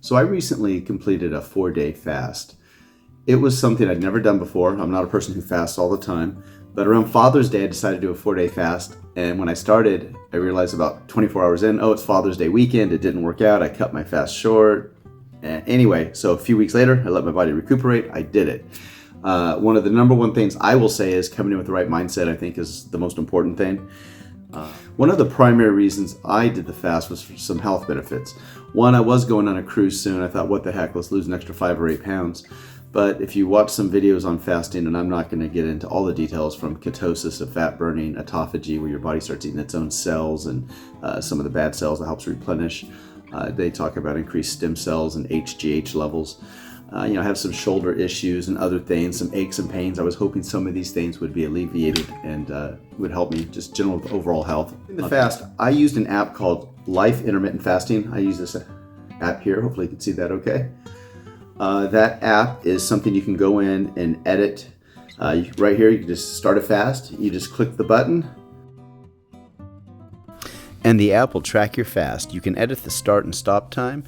So I recently completed a 4-day fast. It was something I'd never done before. I'm not a person who fasts all the time, but around Father's Day I decided to do a 4-day fast, and when I started I realized about 24 hours in, oh, it's Father's Day weekend. It didn't work out. I cut my fast short. Anyway, so a few weeks later I let my body recuperate. I did it. One of the number one things I will say is coming in with the right mindset, I think, is the most important thing. One of the primary reasons I did the fast was for some health benefits. One, I was going on a cruise soon. I thought, what the heck, let's lose an extra 5 or 8 pounds. But if you watch some videos on fasting, and I'm not going to get into all the details, from ketosis of fat burning, autophagy, where your body starts eating its own cells and some of the bad cells that helps replenish. They talk about increased stem cells and HGH levels. I have some shoulder issues and other things, some aches and pains. I was hoping some of these things would be alleviated and would help me just general overall health. In the fast, I used an app called Life Intermittent Fasting. I use this app here. Hopefully you can see that okay. That app is something you can go in and edit. Right here, you can just start a fast. You just click the button, and the app will track your fast. You can edit the start and stop time.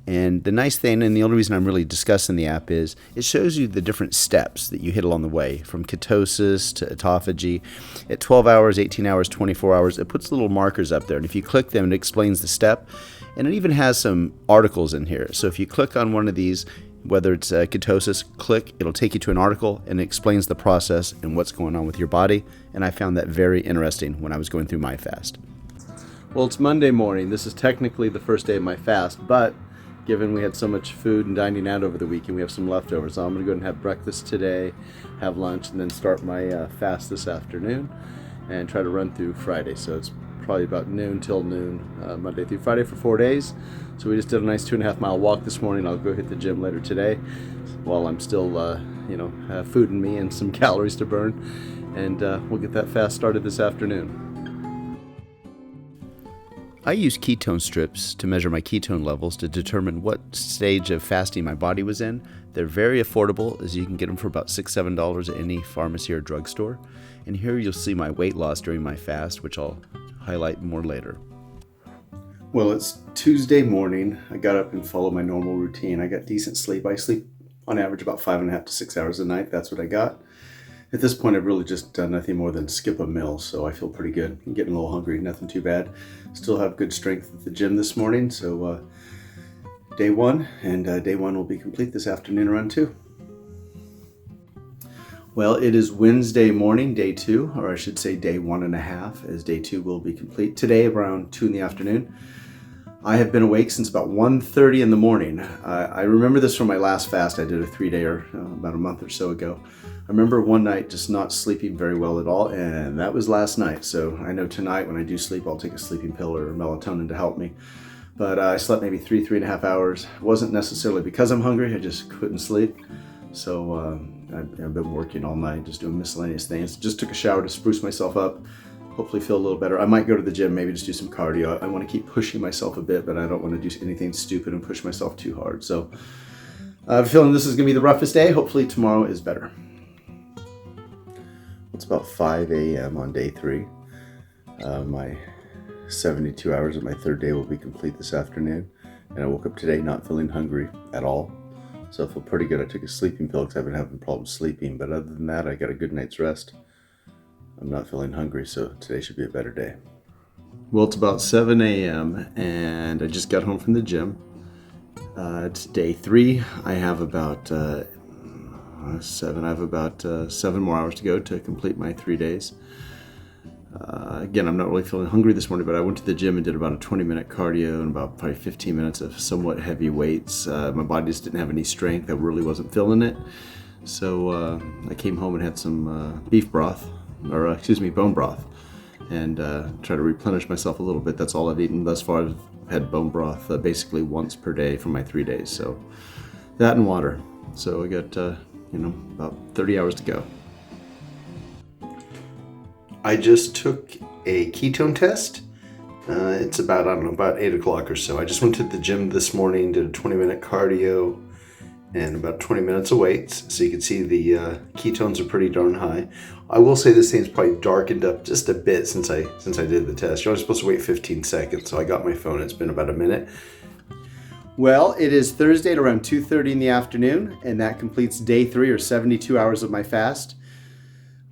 And the nice thing, and the only reason I'm really discussing the app, is it shows you the different steps that you hit along the way, from ketosis to autophagy. At 12 hours, 18 hours, 24 hours, it puts little markers up there. And if you click them, it explains the step. And it even has some articles in here. So if you click on one of these, whether it's ketosis, it'll take you to an article and it explains the process and what's going on with your body. And I found that very interesting when I was going through my fast. Well, it's Monday morning. This is technically the first day of my fast, but given we had so much food and dining out over the weekend, we have some leftovers. So I'm going to go ahead and have breakfast today, have lunch, and then start my fast this afternoon and try to run through Friday. So it's probably about noon till noon, Monday through Friday for 4 days. So we just did a nice 2.5 mile walk this morning. I'll go hit the gym later today while I'm still, have food in me and some calories to burn. And we'll get that fast started this afternoon. I use ketone strips to measure my ketone levels to determine what stage of fasting my body was in. They're very affordable, as you can get them for about $6, $7 at any pharmacy or drugstore. And here you'll see my weight loss during my fast, which I'll highlight more later. Well, it's Tuesday morning. I got up and followed my normal routine. I got decent sleep. I sleep on average about 5.5 to 6 hours a night. That's what I got. At this point, I've really just done nothing more than skip a meal, so I feel pretty good. I'm getting a little hungry, nothing too bad. Still have good strength at the gym this morning, so day one, and day one will be complete this afternoon around 2. Well, it is Wednesday morning, day 2, or I should say day 1.5, as day 2 will be complete. Today, around 2 in the afternoon. I have been awake since about 1:30 in the morning. I remember this from my last fast. I did a 3-dayer about a month or so ago. I remember one night just not sleeping very well at all, and that was last night. So I know tonight when I do sleep, I'll take a sleeping pill or melatonin to help me. But I slept maybe 3.5 hours. It wasn't necessarily because I'm hungry, I just couldn't sleep. So I've been working all night, just doing miscellaneous things. Just took a shower to spruce myself up. Hopefully feel a little better. I might go to the gym, maybe just do some cardio. I want to keep pushing myself a bit, but I don't want to do anything stupid and push myself too hard. So I'm feeling this is going to be the roughest day. Hopefully tomorrow is better. It's about 5 a.m. on day 3. My 72 hours of my 3rd day will be complete this afternoon. And I woke up today not feeling hungry at all. So I feel pretty good. I took a sleeping pill because I've been having problems sleeping. But other than that, I got a good night's rest. I'm not feeling hungry, so today should be a better day. Well, it's about 7 a.m. and I just got home from the gym. It's day 3. I have about 7. I have about 7 more hours to go to complete my 3 days. Again, I'm not really feeling hungry this morning, but I went to the gym and did about a 20-minute cardio and about probably 15 minutes of somewhat heavy weights. My body just didn't have any strength. I really wasn't feeling it. So I came home and had some beef broth. Bone broth, and try to replenish myself a little bit. That's all I've eaten thus far. I've had bone broth basically once per day for my 3 days. So that and water. So I got about 30 hours to go. I just took a ketone test. It's about 8 o'clock or so. I just went to the gym this morning, did a 20-minute cardio and about 20 minutes of weights. So you can see the ketones are pretty darn high. I will say this thing's probably darkened up just a bit since I did the test. You're only supposed to wait 15 seconds, so I got my phone. It's been about a minute. Well, it is Thursday at around 2:30 in the afternoon, and that completes day 3 or 72 hours of my fast.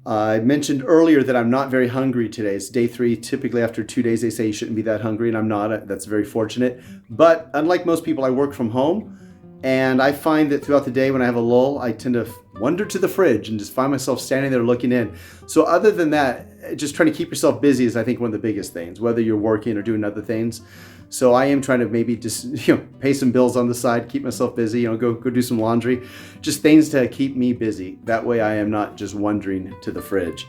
I mentioned earlier that I'm not very hungry today. It's day 3. Typically after 2 days they say you shouldn't be that hungry, and I'm not. That's very fortunate. But unlike most people, I work from home, and I find that throughout the day when I have a lull, I tend to wander to the fridge and just find myself standing there looking in. So other than that, just trying to keep yourself busy is, I think, one of the biggest things, whether you're working or doing other things. So I am trying to maybe just, pay some bills on the side, keep myself busy, go do some laundry, just things to keep me busy. That way I am not just wandering to the fridge.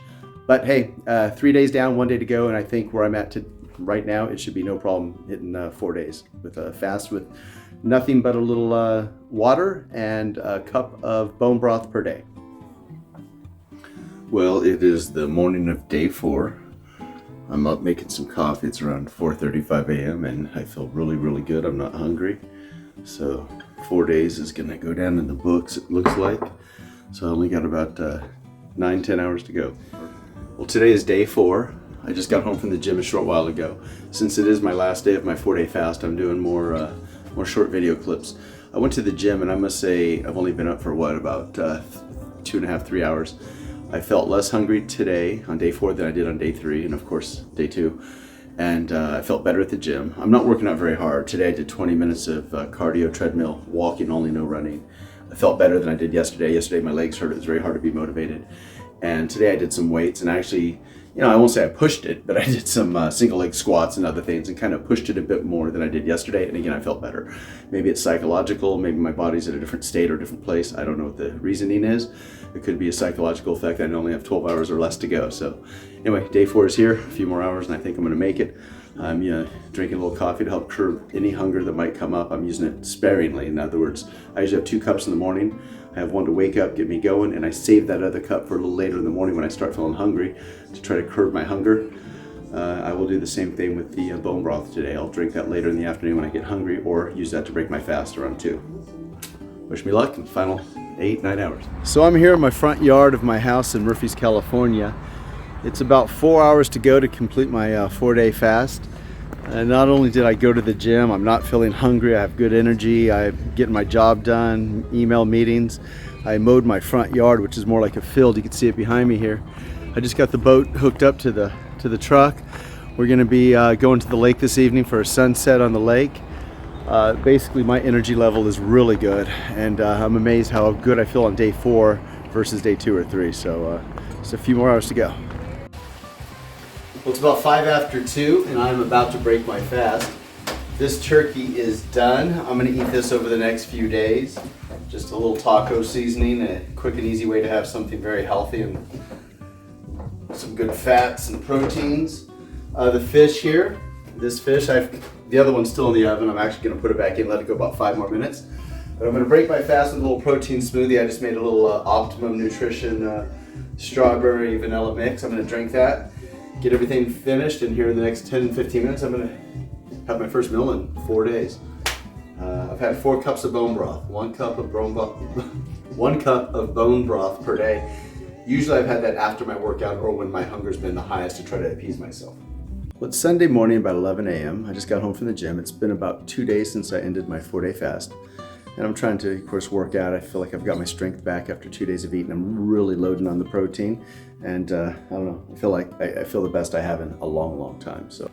But hey, 3 days down, 1 day to go, and I think where I'm at right now, it should be no problem hitting 4 days with a fast with nothing but a little water and a cup of bone broth per day. Well, it is the morning of day 4. I'm up making some coffee. It's around 4:35 a.m. and I feel really, really good. I'm not hungry. So 4 days is gonna go down in the books, it looks like. So I only got about 9-10 hours to go. Well, today is day 4. I just got home from the gym a short while ago. Since it is my last day of my 4-day fast, I'm doing more short video clips. I went to the gym, and I must say I've only been up for about 2.5, 3 hours. I felt less hungry today on day 4 than I did on day 3, and of course day 2. And I felt better at the gym. I'm not working out very hard. Today I did 20 minutes of cardio, treadmill, walking only, no running. I felt better than I did yesterday. Yesterday my legs hurt. It was very hard to be motivated. And today I did some weights, and actually, I won't say I pushed it, but I did some single leg squats and other things and kind of pushed it a bit more than I did yesterday. And again, I felt better. Maybe it's psychological. Maybe my body's at a different state or different place. I don't know what the reasoning is. It could be a psychological effect. I only have 12 hours or less to go. So anyway, day 4 is here. A few more hours and I think I'm going to make it. I'm drinking a little coffee to help curb any hunger that might come up. I'm using it sparingly. In other words, I usually have 2 cups in the morning. I have one to wake up, get me going, and I save that other cup for a little later in the morning when I start feeling hungry to try to curb my hunger. I will do the same thing with the bone broth today. I'll drink that later in the afternoon when I get hungry, or use that to break my fast around 2. Wish me luck in the final 8-9 hours. So I'm here in my front yard of my house in Murphy's, California. It's about 4 hours to go to complete my 4-day fast. And not only did I go to the gym, I'm not feeling hungry, I have good energy, I'm getting my job done, email meetings. I mowed my front yard, which is more like a field. You can see it behind me here. I just got the boat hooked up to the truck. We're gonna be going to the lake this evening for a sunset on the lake. Basically my energy level is really good, and I'm amazed how good I feel on day 4 versus day 2 or 3. So just a few more hours to go. Well, it's about 5 after 2 and I'm about to break my fast. This turkey is done. I'm gonna eat this over the next few days. Just a little taco seasoning, a quick and easy way to have something very healthy and some good fats and proteins. The fish here, this fish, the other one's still in the oven. I'm actually gonna put it back in, let it go about 5 more minutes. But I'm gonna break my fast with a little protein smoothie. I just made a little Optimum Nutrition strawberry vanilla mix. I'm gonna drink that, get everything finished, and here in the next 10-15 minutes I'm gonna have my first meal in 4 days. I've had 4 cups of bone broth, 1 cup of bone broth per day. Usually I've had that after my workout or when my hunger's been the highest to try to appease myself. Well, it's Sunday morning about 11 a.m. I just got home from the gym. It's been about 2 days since I ended my 4-day fast. And I'm trying to, of course, work out. I feel like I've got my strength back after 2 days of eating. I'm really loading on the protein. And I don't know, I feel like I feel the best I have in a long, long time. So,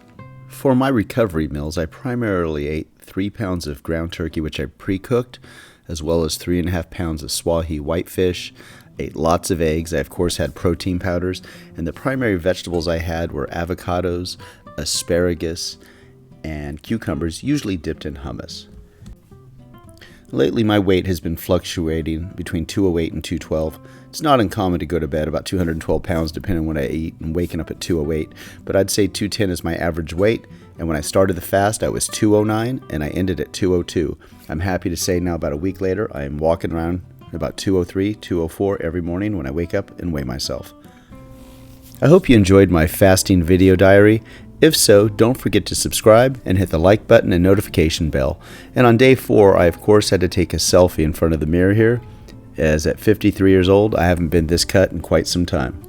for my recovery meals, I primarily ate 3 pounds of ground turkey, which I pre-cooked, as well as 3.5 pounds of Swahi whitefish. Ate lots of eggs. I, of course, had protein powders. And the primary vegetables I had were avocados, asparagus, and cucumbers, usually dipped in hummus. Lately, my weight has been fluctuating between 208 and 212. It's not uncommon to go to bed about 212 pounds depending on what I eat and waking up at 208, but I'd say 210 is my average weight, and when I started the fast I was 209 and I ended at 202. I'm happy to say now about a week later I am walking around about 203, 204 every morning when I wake up and weigh myself. I hope you enjoyed my fasting video diary. If so, don't forget to subscribe and hit the like button and notification bell. And on day 4, I of course had to take a selfie in front of the mirror here, as at 53 years old, I haven't been this cut in quite some time.